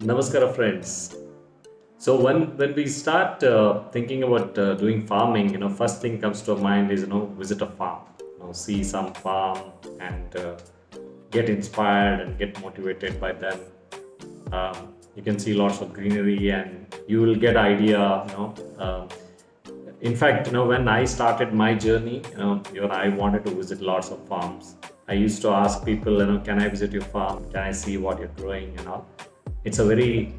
Namaskara, friends. So when we start thinking about doing farming, first thing comes to our mind is visit a farm, see some farm and get inspired and get motivated by them. You can see lots of greenery and you will get idea. In fact, when I started my journey, I wanted to visit lots of farms. I used to ask people, can I visit your farm? Can I see what you're growing and all? It's a very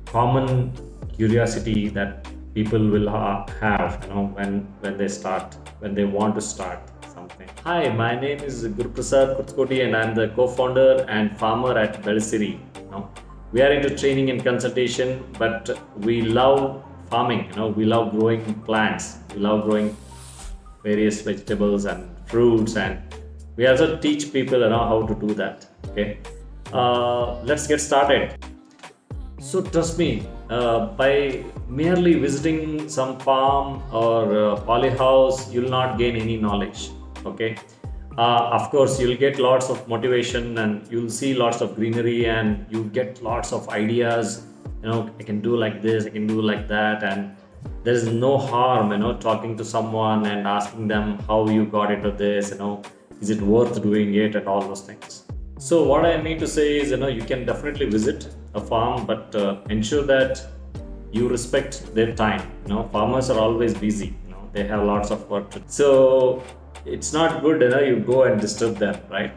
common curiosity that people will have, when they start, when they want to start something. Hi, my name is Guru Prasad Kutkoti, and I'm the co-founder and farmer at Belesiri. We are into training and consultation, but we love farming. We love growing plants. We love growing various vegetables and fruits, and we also teach people how to do that. Okay, let's get started. So trust me, by merely visiting some farm or polyhouse, you'll not gain any knowledge. Okay, of course you'll get lots of motivation and you'll see lots of greenery and you get lots of ideas. I can do like this, I can do like that, and there is no harm, talking to someone and asking them how you got into this. Is it worth doing it and all those things. So what I mean to say is, you can definitely visit a farm, but ensure that you respect their time. Farmers are always busy. They have lots of work to do. So it's not good, you go and disturb them, right?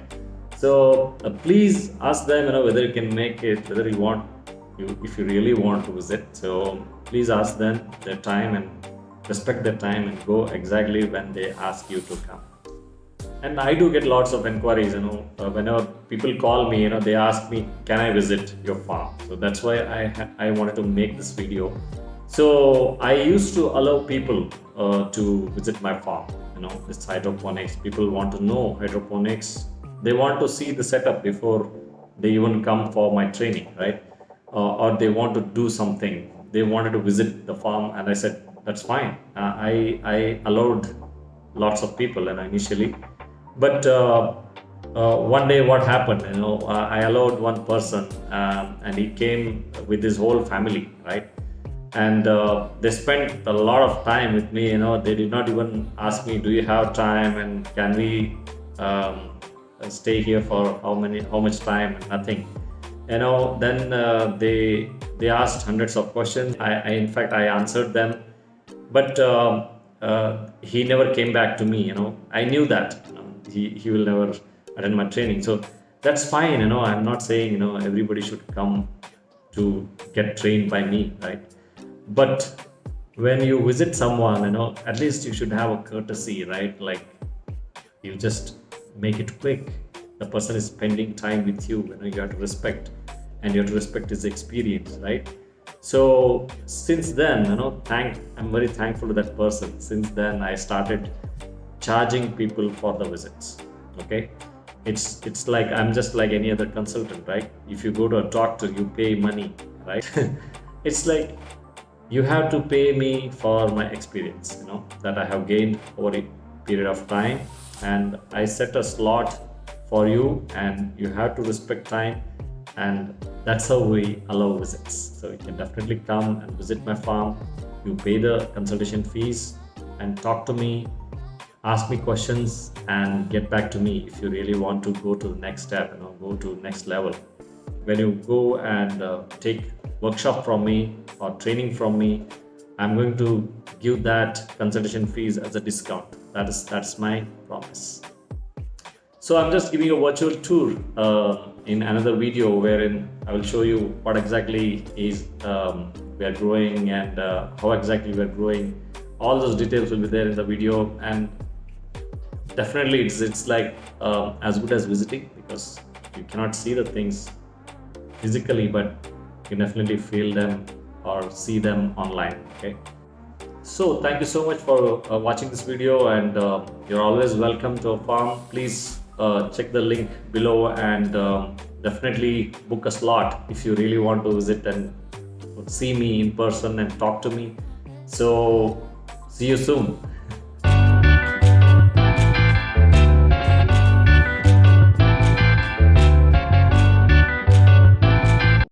So please ask them, whether you can make it, whether you want, if you really want to visit. So please ask them their time and respect their time and go exactly when they ask you to come. And I do get lots of inquiries, whenever people call me, they ask me, can I visit your farm? So that's why I wanted to make this video. So I used to allow people to visit my farm. It's hydroponics. People want to know hydroponics. They want to see the setup before they even come for my training, right? Or they want to do something. They wanted to visit the farm, and I said, that's fine. I allowed lots of people, initially. But one day what happened, I allowed one person, and he came with his whole family, right? And they spent a lot of time with me. They did not even ask me, do you have time and can we stay here for how much time? Nothing. Then they asked hundreds of questions. In fact I answered them, but he never came back to me. I knew that he will never attend my training. So that's fine. I'm not saying everybody should come to get trained by me, right? But when you visit someone, at least you should have a courtesy, right? Like, you just make it quick. The person is spending time with you. You have to respect, and you have to respect his experience, right? So since then, I'm very thankful to that person. Since then I started charging people for the visits. Okay, it's like I'm just like any other consultant, right? If you go to a doctor, you pay money, right? It's like you have to pay me for my experience, that I have gained over a period of time, and I set a slot for you, and you have to respect time, and that's how we allow visits. So you can definitely come and visit my farm. You pay the consultation fees and talk to me, ask me questions, and get back to me if you really want to go to the next step, go to next level. When you go and take workshop from me or training from me, I'm going to give that consultation fees as a discount. That's my promise. So I'm just giving a virtual tour in another video, wherein I will show you what exactly is we are growing, and how exactly we are growing. All those details will be there in the video, and definitely it's like as good as visiting, because you cannot see the things physically, but you can definitely feel them or see them online. Okay, so thank you so much for watching this video, and you're always welcome to a farm. Please check the link below, and definitely book a slot if you really want to visit and see me in person and talk to me. So see you soon.